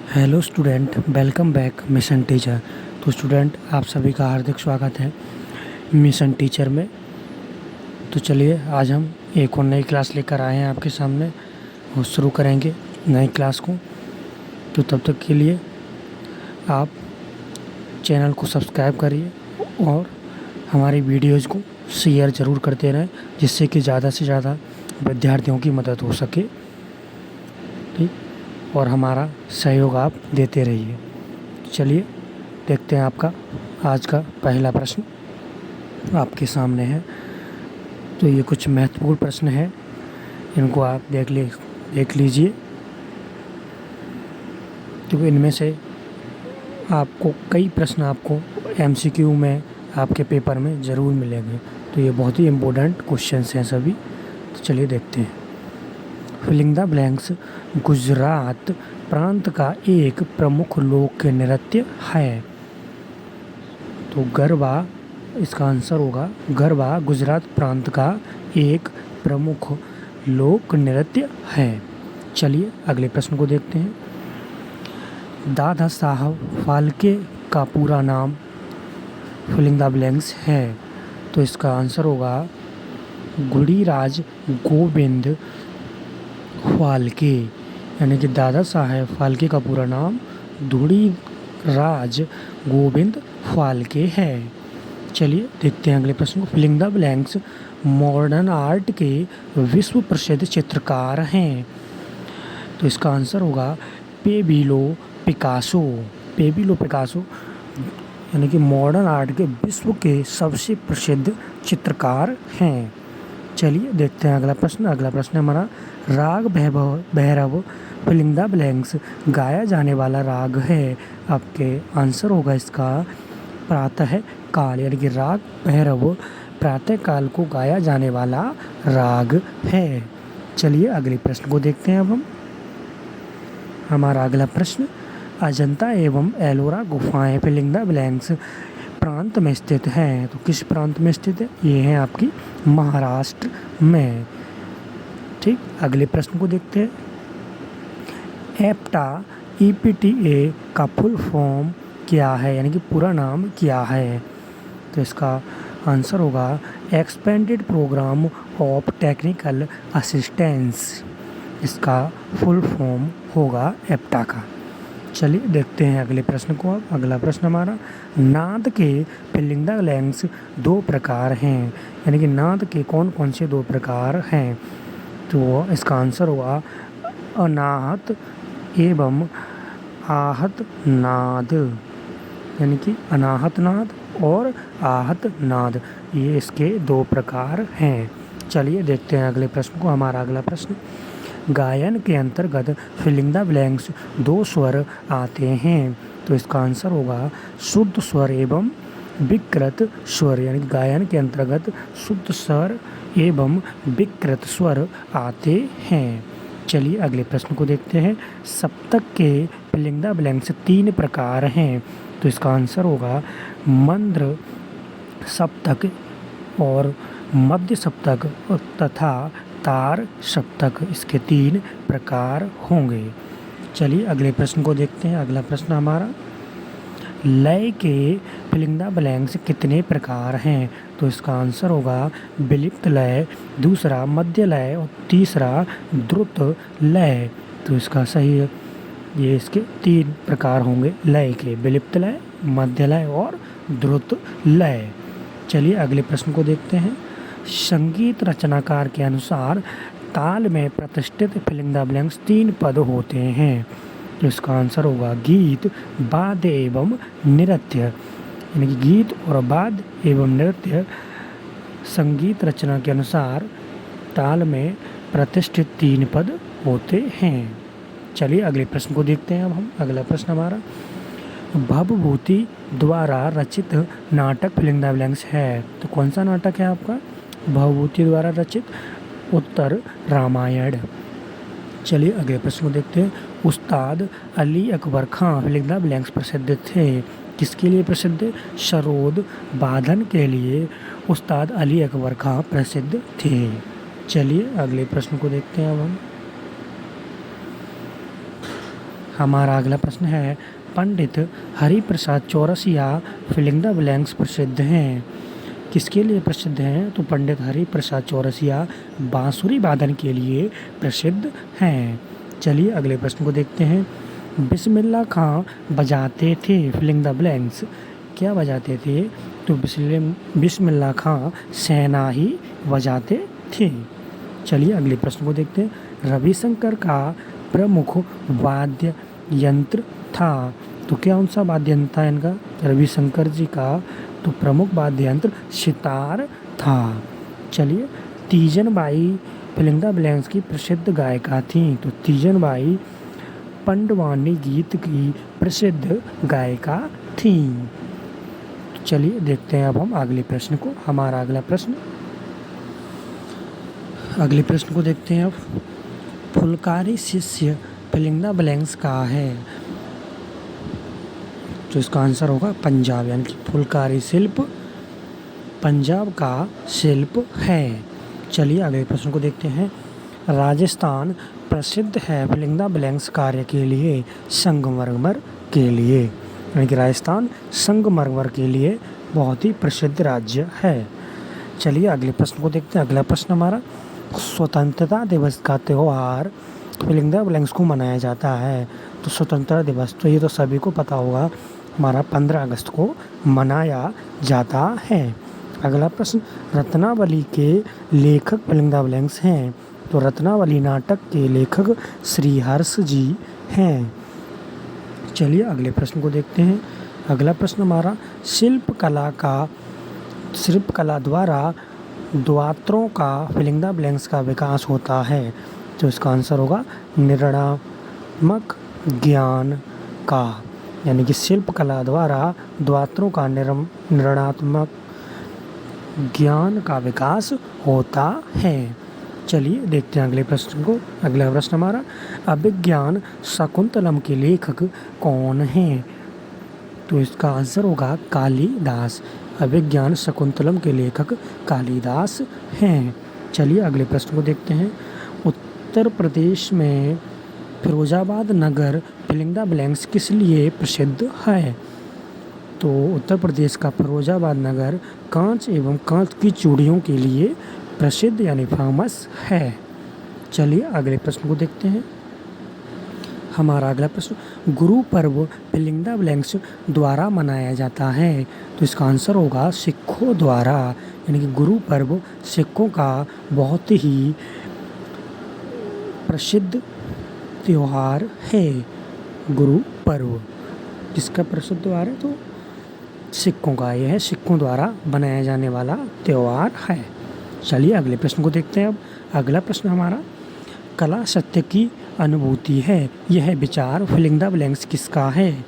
Hello student, welcome back mission teacher. तो student, आप सभी का हार्दिक स्वागत है मिशन टीचर में। तो चलिए, आज हम एक और नई क्लास लेकर आए हैं आपके सामने और शुरू करेंगे नई क्लास को। तो तब तक के लिए आप चैनल को सब्सक्राइब करिए और हमारी वीडियोज़ को शेयर ज़रूर करते रहें, जिससे कि ज़्यादा से ज़्यादा विद्यार्थियों की मदद हो सके। ठीक, और हमारा सहयोग आप देते रहिए। चलिए देखते हैं आपका आज का पहला प्रश्न आपके सामने है। तो ये कुछ महत्वपूर्ण प्रश्न है, इनको आप देख लीजिए, क्योंकि इनमें से आपको कई प्रश्न आपको एमसीक्यू में आपके पेपर में ज़रूर मिलेंगे। तो ये बहुत ही इम्पोर्टेंट क्वेश्चंस हैं सभी। तो चलिए देखते हैं। फिलिंग द ब्लैंक्स गुजरात प्रांत का एक प्रमुख लोक नृत्य है। तो गरबा, इसका आंसर होगा गरबा गुजरात प्रांत का एक प्रमुख लोक नृत्य है। चलिए अगले प्रश्न को देखते हैं। दादा साहब फाल्के का पूरा नाम फिलिंग द ब्लैंक्स है। तो इसका आंसर होगा गुड़ीराज गोविंद फाल्के, यानी कि दादा साहेब फाल्के का पूरा नाम धुड़ीराज गोविंद फाल्के है। चलिए देखते हैं अगले प्रश्न को। Filling the blanks modern art के विश्व प्रसिद्ध चित्रकार हैं। तो इसका आंसर होगा पेबिलो पिकासो। पेबिलो पिकासो यानी कि मॉडर्न आर्ट के विश्व के सबसे प्रसिद्ध चित्रकार हैं। चलिए देखते हैं अगला प्रश्न। अगला प्रश्न हमारा राग भैरव फिलिंग द ब्लैंक्स गाया जाने वाला राग है। आपके आंसर होगा इसका प्रातः काल, यानी कि राग भैरव प्रातः काल को गाया जाने वाला राग है। चलिए अगले प्रश्न को देखते हैं। अब हमारा अगला प्रश्न, अजंता एवं एलोरा गुफाएं फिलिंग द ब्लैंक्स प्रांत में स्थित हैं। तो किस प्रांत में स्थित है? ये है आपकी महाराष्ट्र में। ठीक, अगले प्रश्न को देखते हैं। एप्टा EPTA का फुल फॉर्म क्या है, यानी कि पूरा नाम क्या है? तो इसका आंसर होगा expanded programme of technical assistance. इसका फुल फॉर्म होगा एप्टा का। चलिए देखते हैं अगले प्रश्न को। अब अगला प्रश्न हमारा, नाद के फिलिंग द ब्लैंक्स दो प्रकार हैं, यानी कि नाद के कौन कौन से दो प्रकार हैं? तो इसका आंसर होगा अनाहत एवं आहत नाद, यानी कि अनाहत नाद और आहत नाद, ये इसके दो प्रकार हैं। चलिए देखते हैं अगले प्रश्न को। हमारा अगला प्रश्न, गायन के अंतर्गत फिलिंग द ब्लैंक्स दो स्वर आते हैं। तो इसका आंसर होगा शुद्ध स्वर एवं विकृत स्वर, यानी गायन के अंतर्गत शुद्ध स्वर एवं विकृत स्वर आते हैं। चलिए अगले प्रश्न को देखते हैं। सप्तक के फिलिंग द ब्लैंक्स तीन प्रकार हैं। तो इसका आंसर होगा मंद्र सप्तक और मध्य सप्तक तथा तार सप्तक, इसके तीन प्रकार होंगे। चलिए अगले प्रश्न को देखते हैं। अगला प्रश्न हमारा, लय के फिलिंग द ब्लैंक्स कितने प्रकार हैं? तो इसका आंसर होगा विलिप्त लय, दूसरा मध्य लय और तीसरा द्रुत लय। तो इसका सही है, ये इसके तीन प्रकार होंगे लय के, विलिप्त लय, मध्य लय और द्रुत लय। चलिए अगले प्रश्न को देखते हैं। संगीत रचनाकार के अनुसार ताल में प्रतिष्ठित फिलिंग द ब्लैंक्स तीन पद होते हैं। तो इसका आंसर होगा गीत, वाद्य एवं नृत्य, यानी कि गीत और वाद्य एवं नृत्य संगीत रचना के अनुसार ताल में प्रतिष्ठित तीन पद होते हैं। चलिए अगले प्रश्न को देखते हैं। अब हम अगला प्रश्न हमारा, भवभूति द्वारा रचित नाटक फिलिंग द ब्लैंक्स है। तो कौन सा नाटक है आपका भवभूति द्वारा रचित? उत्तर रामायण। चलिए अगले प्रश्न को देखते हैं। उस्ताद अली अकबर खां फिलिंग द ब्लैंक्स प्रसिद्ध थे। किसके लिए प्रसिद्ध? सरोद वादन के लिए उस्ताद अली अकबर खां प्रसिद्ध थे। चलिए अगले प्रश्न को देखते हैं। अब हमारा अगला प्रश्न है, Pandit Hariprasad Chaurasia filling the blanks प्रसिद्ध हैं। किसके लिए प्रसिद्ध हैं? तो पंडित हरिप्रसाद चौरसिया बांसुरी वादन के लिए प्रसिद्ध हैं। चलिए अगले प्रश्न को देखते हैं। बिस्मिल्लाह खां बजाते थे फिलिंग द ब्लैंक्स। क्या बजाते थे? तो बिस्मिल्लाह खां शहनाई बजाते थे। चलिए अगले प्रश्न को देखते हैं। रविशंकर का प्रमुख वाद्य यंत्र था। तो क्या कौन सा वाद्य यंत्र था इनका? रविशंकर जी का तो प्रमुख वाद्य यंत्र सितार था। चलिए, तीजनबाई फिलिंग द ब्लैंक्स की प्रसिद्ध गायिका थी। तो तीजनबाई पंडवानी गीत की प्रसिद्ध गायिका थी। चलिए देखते हैं अब हम अगले प्रश्न को। हमारा अगला प्रश्न, अगले प्रश्न को देखते हैं अब। फुलकारी शिष्य फिलिंग द ब्लैंक्स का है। तो इसका आंसर होगा पंजाब, यानी कि फुलकारी शिल्प पंजाब का शिल्प है। चलिए अगले प्रश्न को देखते हैं। राजस्थान प्रसिद्ध है फिलिंग द ब्लैंक्स कार्य के लिए, संगमरमर के लिए, यानी कि राजस्थान संगमरमर के लिए बहुत ही प्रसिद्ध राज्य है। चलिए अगले प्रश्न को देखते हैं। अगला प्रश्न हमारा, स्वतंत्रता दिवस का त्यौहार फिलिंग द ब्लैंक्स को मनाया जाता है। तो स्वतंत्रता दिवस तो ये तो सभी को पता होगा, हमारा 15 अगस्त को मनाया जाता है। अगला प्रश्न, रत्नावली के लेखक फिलिंग द ब्लैंक्स हैं। तो रत्नावली नाटक के लेखक श्रीहर्ष जी हैं। चलिए अगले प्रश्न को देखते हैं। अगला प्रश्न हमारा, शिल्प कला द्वारा द्वात्रों का फिलिंग द ब्लैंक्स का विकास होता है। तो इसका आंसर होगा निर्णयात्मक ज्ञान का, यानी कि शिल्प कला द्वारा द्वात्रों का निर्णयात्मक ज्ञान का विकास होता है। चलिए देखते हैं अगले प्रश्न को। अगला प्रश्न हमारा, अभिज्ञान शकुंतलम के लेखक कौन हैं? तो इसका आंसर होगा कालिदास। अभिज्ञान शकुंतलम के लेखक कालिदास हैं। चलिए अगले प्रश्न को देखते हैं। उत्तर प्रदेश में फिरोजाबाद नगर फिलिंग द ब्लैंक्स किस लिए प्रसिद्ध है? तो उत्तर प्रदेश का फिरोजाबाद नगर कांच एवं कांच की चूड़ियों के लिए प्रसिद्ध यानी फेमस है। चलिए अगले प्रश्न को देखते हैं। हमारा अगला प्रश्न, Guru Parv filling the blanks द्वारा मनाया जाता है। तो इसका आंसर होगा सिखों द्वारा, यानी कि गुरु पर्व सिखों का बहुत ही प्रसिद्ध त्यौहार है। गुरु पर्व किसका प्रसिद्ध त्यौहार है? तो सिखों का, यह है सिखों द्वारा बनाया जाने वाला त्यौहार है। चलिए अगले प्रश्न को देखते हैं अब। अगला प्रश्न हमारा, कला सत्य की अनुभूति है, यह विचार फिलिंग द ब्लैंक्स किसका है?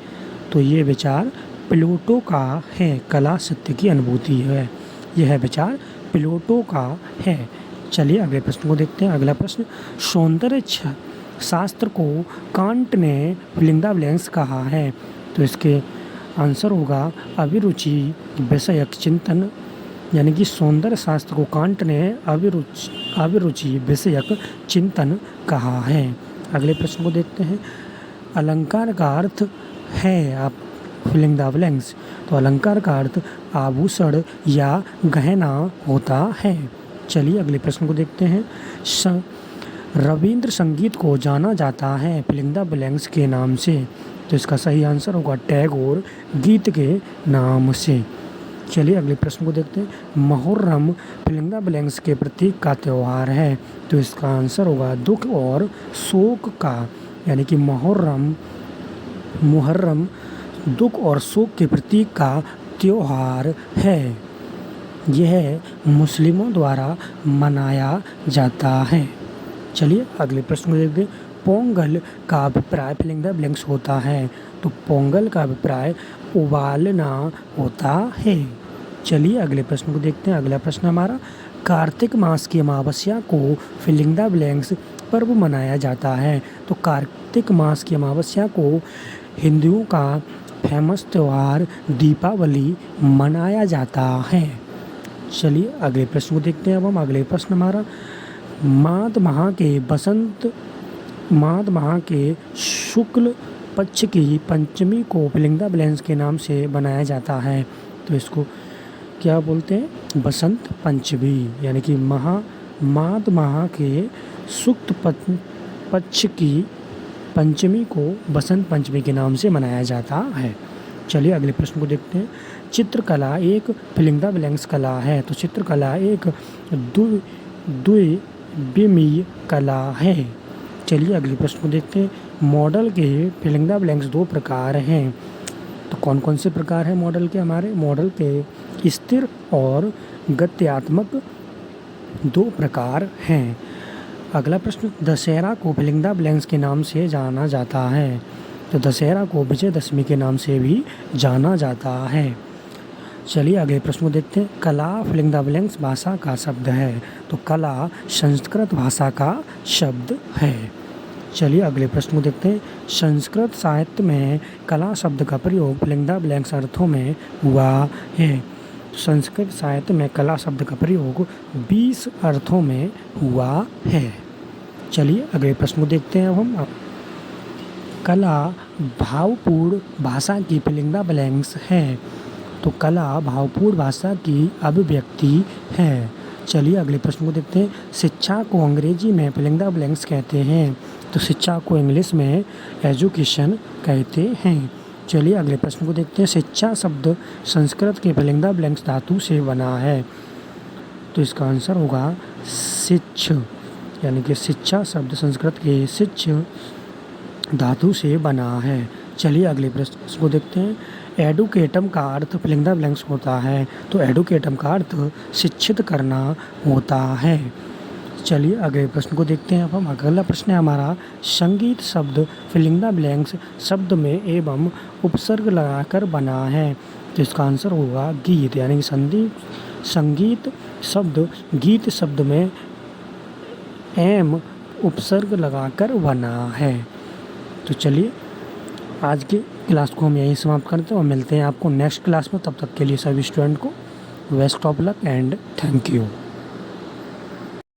तो ये विचार प्लेटो का है। कला सत्य की अनुभूति है, यह विचार प्लेटो का है। चलिए अगले प्रश्न को देखते हैं। अगला प्रश्न, सौंदर्य शास्त्र को कांट ने फिलिंग द ब्लैंक्स कहा है। तो इसके आंसर होगा अभिरुचि विषयक चिंतन, यानी कि सौंदर्य शास्त्र को कांट ने अभिरुचि विषयक चिंतन कहा है। अगले प्रश्न को देखते हैं। अलंकार का अर्थ है आप फिलिंग द ब्लैंक्स। तो अलंकार का अर्थ आभूषण या गहना होता है। चलिए अगले प्रश्न को देखते हैं। रविंद्र संगीत को जाना जाता है फिलिंग द ब्लैंक्स के नाम से। तो इसका सही आंसर होगा टैगोर गीत के नाम से। चलिए अगले प्रश्न को देखते हैं। मुहर्रम फिलिंग द ब्लैंक्स के प्रतीक का त्यौहार है। तो इसका आंसर होगा दुख और शोक का, यानी कि मुहर्रम दुख और शोक के प्रतीक का त्यौहार है। यह मुस्लिमों द्वारा मनाया जाता है। चलिए अगले प्रश्न को देखते हैं। पोंगल का अभिप्राय फिलिंग द ब्लैंक्स होता है। तो पोंगल का अभिप्राय उबालना होता है। चलिए अगले प्रश्न को देखते हैं। अगला प्रश्न हमारा, कार्तिक मास की अमावस्या को फिलिंग द ब्लैंक्स पर्व मनाया जाता है। तो कार्तिक मास की अमावस्या को हिंदुओं का फेमस त्यौहार दीपावली मनाया जाता है। चलिए अगले प्रश्न को देखते हैं। अब हम अगले प्रश्न हमारा, माघ माह के शुक्ल पक्ष की पंचमी को फिलिंग द ब्लैंक्स के नाम से बनाया जाता है। तो इसको क्या बोलते हैं? बसंत पंचमी, यानी कि माघ माह के शुक्ल पक्ष की पंचमी को बसंत पंचमी के नाम से मनाया जाता है। चलिए अगले प्रश्न को देखते हैं। चित्रकला एक फिलिंग द ब्लैंक्स कला है। तो चित्रकला एक द्विविमीय कला है। चलिए अगले प्रश्न को देखते हैं। मॉडल के फिलिंग द ब्लैंक्स दो प्रकार हैं। तो कौन कौन से प्रकार हैं मॉडल के? हमारे मॉडल के स्थिर और गत्यात्मक दो प्रकार हैं। अगला प्रश्न, दशहरा को फिलिंग द ब्लैंक्स के नाम से जाना जाता है। तो दशहरा को विजयदशमी के नाम से भी जाना जाता है। चलिए अगले प्रश्न को देखते हैं। कला फिलिंग द ब्लैंक्स भाषा का शब्द है। तो कला संस्कृत भाषा का शब्द है। चलिए अगले प्रश्न को देखते हैं। संस्कृत साहित्य में कला शब्द का प्रयोग फिलिंग द ब्लैंक्स अर्थों में हुआ है। संस्कृत साहित्य में कला शब्द का प्रयोग 20 अर्थों में हुआ है। चलिए अगले प्रश्न को देखते हैं। अब हम कला भावपूर्ण भाषा की फिलिंग द ब्लैंक्स है। तो कला भावपूर्ण भाषा की अभिव्यक्ति है। चलिए अगले प्रश्न को देखते हैं। शिक्षा को अंग्रेजी में फिलिंग द ब्लैंक्स कहते हैं। तो शिक्षा को इंग्लिश में एजुकेशन कहते हैं। चलिए अगले प्रश्न को देखते हैं। शिक्षा शब्द संस्कृत के फिलिंग द ब्लैंक्स धातु से बना है। तो इसका आंसर होगा शिक्ष, यानी कि शिक्षा शब्द संस्कृत के शिक्ष धातु से बना है। चलिए अगले प्रश्न को देखते हैं। एडुकेटम का अर्थ फिलिंग द ब्लैंक्स होता है। तो एडुकेटम का अर्थ शिक्षित करना होता है। चलिए अगले प्रश्न को देखते हैं। अब हम अगला प्रश्न है हमारा, संगीत शब्द फिलिंग द ब्लैंक्स शब्द में एवं उपसर्ग लगाकर बना है। तो इसका आंसर होगा गीत, यानी कि संगीत शब्द गीत शब्द में एम उपसर्ग लगाकर बना है। तो चलिए आज के क्लास को हम यहीं समाप्त करते हैं और मिलते हैं आपको नेक्स्ट क्लास में। तब तक के लिए सभी स्टूडेंट को best of luck and thank you.